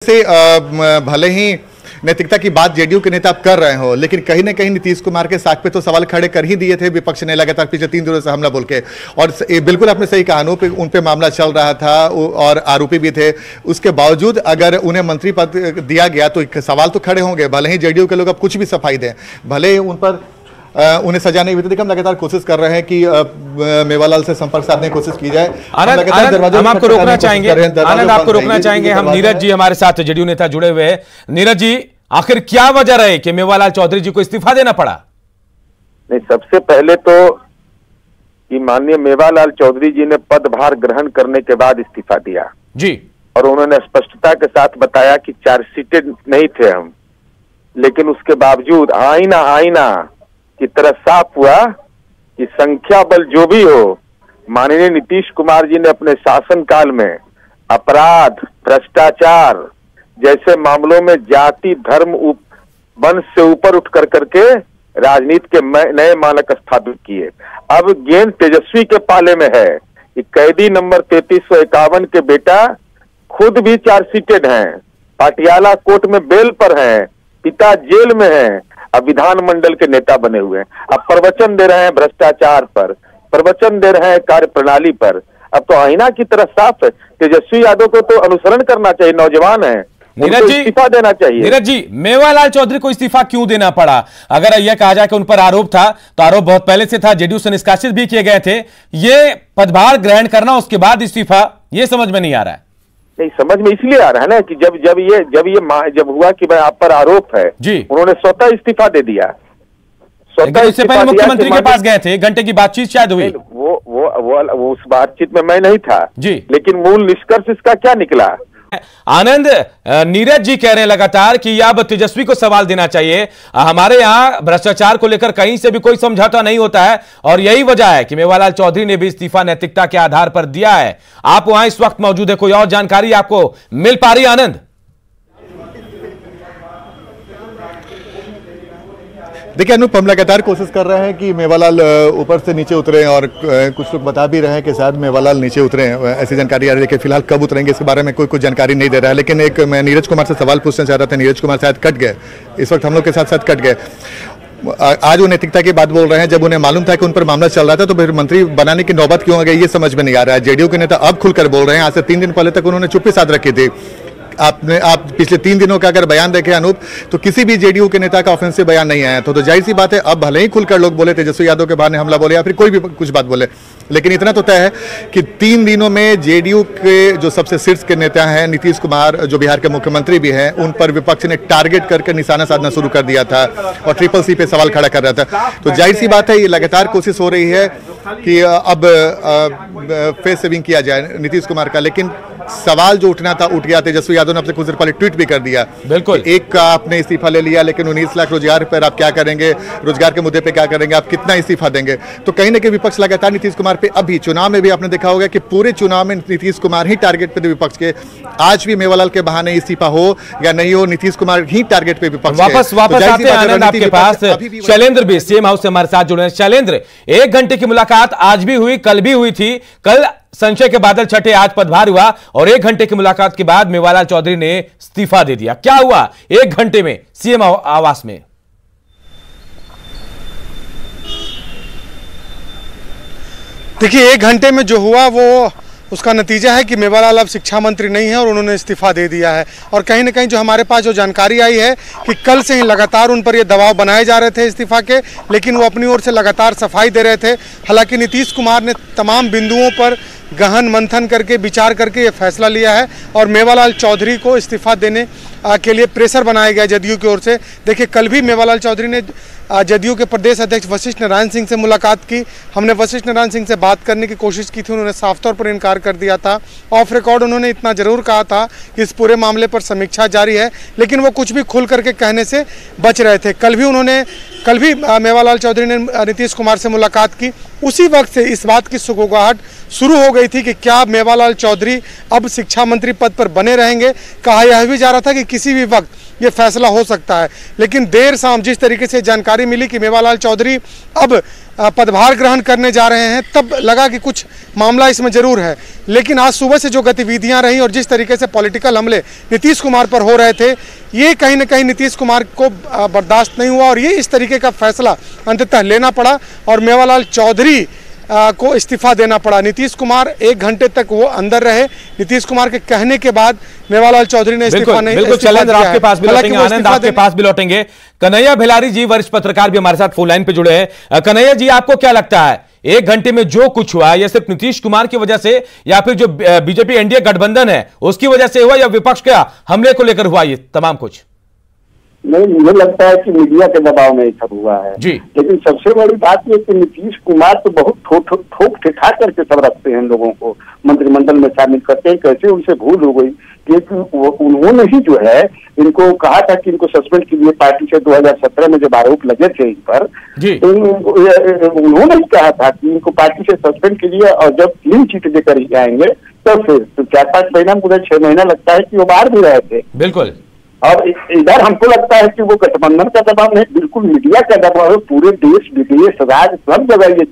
से भले ही नैतिकता की बात जेडीयू के नेता आप कर रहे हो, लेकिन कहीं ना कहीं नीतीश कुमार के साख पे तो सवाल खड़े कर ही दिए थे विपक्ष ने लगातार पिछले 3 दिनों से हमला बोल के। और बिल्कुल आपने सही कहा, उन पे मामला चल रहा था और आरोपी भी थे। उसके बावजूद अगर उन्हें मंत्री पद दिया गया तो सवाल तो खड़े होंगे, भले ही जेडीयू के लोग अब कुछ भी सफाई दें, भले उन पर उन्हें सजा नहीं हुई। देखिए, हम लगातार कोशिश कर रहे हैं कि मेवालाल से संपर्क साधने की कोशिश की जाए। हम आपको रोकना चाहेंगे, आनंद आपको रोकना चाहेंगे। हम नीरज जी हमारे साथ जेडीयू नेता जुड़े हुए हैं। नीरज जी, आखिर क्या वजह रहे कि मेवालाल चौधरी जी को इस्तीफा देना पड़ा? नहीं, सबसे पहले तो कि माननीय मेवालाल चौधरी जी ने पदभार ग्रहण करने के बाद इस्तीफा दिया जी, और उन्होंने स्पष्टता के साथ बताया कि चार्जशीटेड नहीं थे हम, लेकिन उसके बावजूद आईना की तरह साफ हुआ कि संख्या बल जो भी हो, माननीय नीतीश कुमार जी ने अपने शासनकाल में अपराध, भ्रष्टाचार जैसे मामलों में जाति, धर्म, वंश से ऊपर उठ करके राजनीति के नए मानक स्थापित किए। अब गेंद तेजस्वी के पाले में है कि कैदी नंबर 3351 के बेटा खुद भी चार्जशीटेड हैं, पटियाला कोर्ट में बेल पर हैं, पिता जेल में हैं, अब विधानमंडल के नेता बने हुए हैं। अब प्रवचन दे रहे हैं भ्रष्टाचार पर, प्रवचन दे रहे हैं कार्य प्रणाली पर। अब तो आईना की तरह साफ है। तेजस्वी यादव को तो अनुसरण करना चाहिए, नौजवान है, नीरज जी इस्तीफा देना चाहिए। नीरज जी, मेवालाल चौधरी को इस्तीफा क्यों देना पड़ा? अगर यह कहा जाए कि उन पर आरोप था तो आरोप बहुत पहले से था, जेडीयू से निष्कासित भी किए गए थे। ये पदभार ग्रहण करना उसके बाद इस्तीफा, ये समझ में नहीं आ रहा है। नहीं, समझ में इसलिए आ रहा है ना कि जब हुआ कि भाई आप पर आरोप है जी, उन्होंने स्वतः इस्तीफा दे दिया। इससे पहले मुख्यमंत्री के पास गए थे, 1 घंटे की बातचीत शायद हुई। वो उस बातचीत में मैं नहीं था जी, लेकिन मूल निष्कर्ष इसका क्या निकला? आनंद, नीरज जी कह रहे हैं लगातार कि अब तेजस्वी को सवाल देना चाहिए। हमारे यहां भ्रष्टाचार को लेकर कहीं से भी कोई समझौता नहीं होता है और यही वजह है कि मेवालाल चौधरी ने भी इस्तीफा नैतिकता के आधार पर दिया है। आप वहां इस वक्त मौजूद है, कोई और जानकारी आपको मिल पा रही है? आनंद, देखिए अनूप, हम लगातार कोशिश कर रहे हैं कि मेवालाल ऊपर से नीचे उतरे और कुछ लोग बता भी रहे हैं कि शायद मेवालाल नीचे उतरे हैं, ऐसी जानकारी आ रही है। देखिए फिलहाल कब उतरेंगे इसके बारे में कोई कुछ जानकारी नहीं दे रहा है। लेकिन एक मैं नीरज कुमार से सवाल पूछना चाह रहा था, नीरज कुमार शायद कट गए, इस वक्त हम लोग के साथ साथ कट गए। आज वो नैतिकता की बात बोल रहे हैं, जब उन्हें मालूम था कि उन पर मामला चल रहा था तो फिर मंत्री बनाने की नौबत क्यों आ गई, ये समझ में नहीं आ रहा है। जेडीयू के नेता अब खुलकर बोल रहे हैं, आज से 3 दिन पहले तक उन्होंने चुप्पी साध रखी थी। आप पिछले 3 दिनों का अगर बयान देखें अनूप, तो किसी भी जेडीयू के नेता का ऑफेंसिव बयान नहीं आया। तो जाहिर सी बात है, अब भले ही खुलकर लोग बोले तेजस्वी यादव के बहाने हमला बोले या फिर कोई भी कुछ बात बोले, लेकिन इतना तो तय है कि 3 दिनों में जेडीयू के जो सबसे शीर्ष के नेता हैं नीतीश कुमार, जो बिहार के मुख्यमंत्री भी हैं, उन पर विपक्ष ने टारगेट करके निशाना साधना शुरू कर दिया था और CCC पे सवाल खड़ा कर रहा था। तो जाहिर सी बात है, ये लगातार कोशिश हो रही है कि अब फेस सेविंग किया जाए नीतीश कुमार का। लेकिन सवाल जो उठना था उठ गया। तेजस्वी यादव ने अपने कुछ देर पहले ट्वीट भी कर दिया, बिल्कुल, एक का आपने इस्तीफा ले लिया, लेकिन 19 लाख रोजगार पर आप क्या करेंगे, रोजगार के मुद्दे पे क्या करेंगे, आप कितना इस्तीफा देंगे? तो कहीं ना कहीं विपक्ष लगातार नीतीश कुमार पे, अभी चुनाव में भी आपने देखा होगा कि पूरे चुनाव में नीतीश कुमार ही टारगेट पे थे विपक्ष के। आज भी मेवालाल के बहाने इस्तीफा हो या नहीं हो, नीतीश कुमार ही टारगेट पे विपक्ष। वापस आते हैं आनंद आपके पास। शैलेंद्र भी सीएम हाउस से हमारे साथ जुड़े हैं। शैलेंद्र, 1 घंटे की मुलाकात आज भी हुई, कल भी हुई थी। कल संशय के बादल छटे, आज पदभार हुआ और 1 घंटे की मुलाकात के बाद मेवालाल चौधरी ने इस्तीफा दे दिया। क्या हुआ 1 घंटे में सीएम आवास में? देखिए, 1 घंटे में जो हुआ वो उसका नतीजा है कि मेवालाल अब शिक्षा मंत्री नहीं है और उन्होंने इस्तीफा दे दिया है। और कहीं ना कहीं जो हमारे पास जो जानकारी आई है कि कल से ही लगातार उन पर ये दबाव बनाए जा रहे थे इस्तीफा के, लेकिन वो अपनी ओर से लगातार सफाई दे रहे थे। हालांकि नीतीश कुमार ने तमाम बिंदुओं पर गहन मंथन करके विचार करके ये फैसला लिया है और मेवालाल चौधरी को इस्तीफा देने के लिए प्रेशर बनाया गया जदयू की ओर से। देखिए, कल भी मेवालाल चौधरी ने जदयू के प्रदेश अध्यक्ष वशिष्ठ नारायण सिंह से मुलाकात की। हमने वशिष्ठ नारायण सिंह से बात करने की कोशिश की थी, उन्होंने साफ तौर पर इनकार कर दिया था। ऑफ रिकॉर्ड उन्होंने इतना जरूर कहा था कि इस पूरे मामले पर समीक्षा जारी है, लेकिन वो कुछ भी खुल करके कहने से बच रहे थे। कल भी मेवालाल चौधरी ने नीतीश कुमार से मुलाकात की। उसी वक्त से इस बात की सुगबुगाहट शुरू हो गई थी कि क्या मेवालाल चौधरी अब शिक्षा मंत्री पद पर बने रहेंगे। कहा यह भी जा रहा था कि किसी भी वक्त ये फैसला हो सकता है। लेकिन देर शाम जिस तरीके से जानकारी मिली कि मेवालाल चौधरी अब पदभार ग्रहण करने जा रहे हैं, तब लगा कि कुछ मामला इसमें जरूर है। लेकिन आज सुबह से जो गतिविधियां रहीं और जिस तरीके से पॉलिटिकल हमले नीतीश कुमार पर हो रहे थे, ये कहीं ना कहीं नीतीश कुमार को बर्दाश्त नहीं हुआ और ये इस तरीके का फैसला अंततः लेना पड़ा और मेवालाल चौधरी को इस्तीफा देना पड़ा। नीतीश कुमार 1 घंटे तक वो अंदर रहे। नीतीश कुमार के कहने के बाद मेवालाल चौधरी ने इस्तीफा नहीं बिल्कुल चलेंद्र आपके पास भी लौटेंगे, आनंद आपके पास भी लौटेंगे। कन्हैया भिलारी जी वरिष्ठ पत्रकार भी हमारे साथ फोन लाइन पे जुड़े हैं। कन्हैया जी, आपको क्या लगता है 1 घंटे में जो कुछ हुआ ये सिर्फ नीतीश कुमार की वजह से या फिर जो बीजेपी एनडीए गठबंधन है उसकी वजह से हुआ या विपक्ष का हमले को लेकर हुआ ये तमाम कुछ? नहीं, मुझे लगता है कि मीडिया के दबाव में सब हुआ है जी। लेकिन सबसे बड़ी बात यह कि नीतीश कुमार तो बहुत ठोक ठिठा करके सब रखते हैं, लोगों को मंत्रिमंडल में शामिल करते हैं। कैसे उनसे भूल हो गई कि उन्होंने ही जो है इनको कहा था कि इनको सस्पेंड कीजिए पार्टी से। 2017 में जब आरोप लगे थे इन पर, तो उन्होंने ही कहा था कि इनको पार्टी से सस्पेंड कीजिए और जब क्लीन चिट देकर ही आएंगे तो फिर 4-5 महीना, पूरे 6 महीना लगता है कि वो बाहर भी रहे थे। बिल्कुल। और इधर हमको लगता है कि वो गठबंधन का दबाव नहीं, बिल्कुल मीडिया का दबाव है। पूरे देश विदेश राज्य सब जगह ये